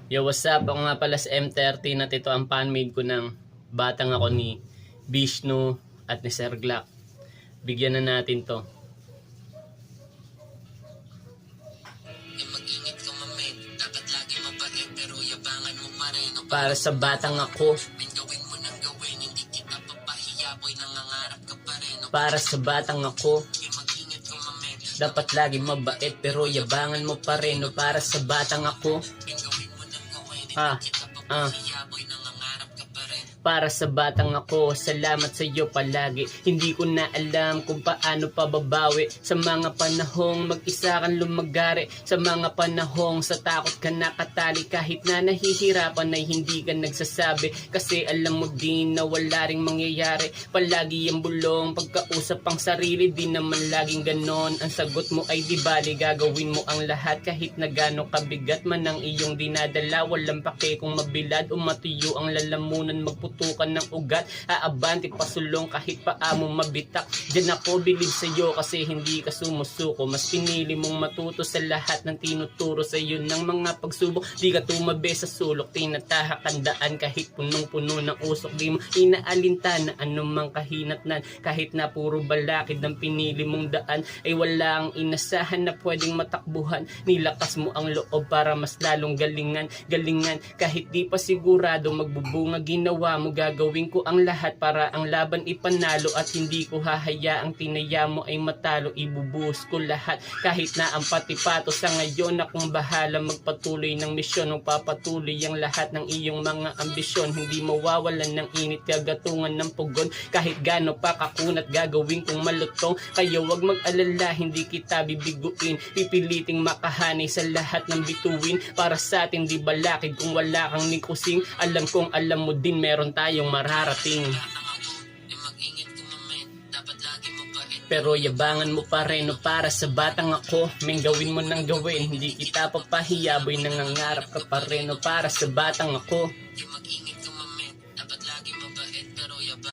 Yo, what's up? Ako nga pala sa M30 at ito ang fanmade ko ng batang ako ni Vishnu at ni Sir Glock. Bigyan na natin to. Para sa batang ako. Para sa batang ako. Dapat lagi mabait pero yabangan mo pa rin. O para sa batang ako. Para sa batang ako, salamat sa iyo palagi. Hindi ko na alam kung paano pababawi sa mga panahong mag-isa kang lumagari, sa mga panahong sa takot ka nakatali, kahit na nahihirapan ay hindi ka nagsasabi, kasi alam mo din na wala ring mangyayari. Palagi ang bulong pagkausap ang sarili, di naman laging ganon. Ang sagot mo ay di bali, gagawin mo ang lahat kahit na gano'ng kabigat man ang iyong dinadala. Walang pake kung mabilad o matuyo ang lalamunan, magputukan ng ugat, aabante pasulong kahit paa mo mabitak. Diyan ako bilib sa iyo kasi hindi ka sumusuko. Mas pinili mong matuto sa lahat ng tinuturo sa iyo ng mga pagsubok. Di ka tumabi sa sulok, tinatahak ang daan kahit punong-puno ng usok. Di mo inaalintana anumang kahinatnan, kahit na puro balakid ang pinili mong daan, ay wala ang inasahan na pwedeng matakbuhan. Nilakas mo ang loob para mas lalong galingan kahit di pa sigurado magbubunga ginawa mo. Gagawin ko ang lahat para ang laban ipanalo, at hindi ko hahayaang tinaya mo ay matalo. Ibubuhos ko lahat kahit na ang patipato. Sa ngayon akong bahala magpatuloy ng misyon, magpapatuloy ang lahat ng iyong mga ambisyon. Hindi mawawalan ng init, gagatungan ng pugon kahit gaano pa kakunat, gagawin kong malutong. Kaya wag mag-alala, hindi kita bibiguin, pipiliting makahanay sa lahat ng bituin. Para sa atin di balakid kung wala kang nikusing. Alam kong alam mo din meron tayong mararating, pero yabangan mo pa rin. O para sa batang ako, may gawin mo nang gawin, hindi kita papahiya, boy nangangarap ka pa rin. O para sa batang ako,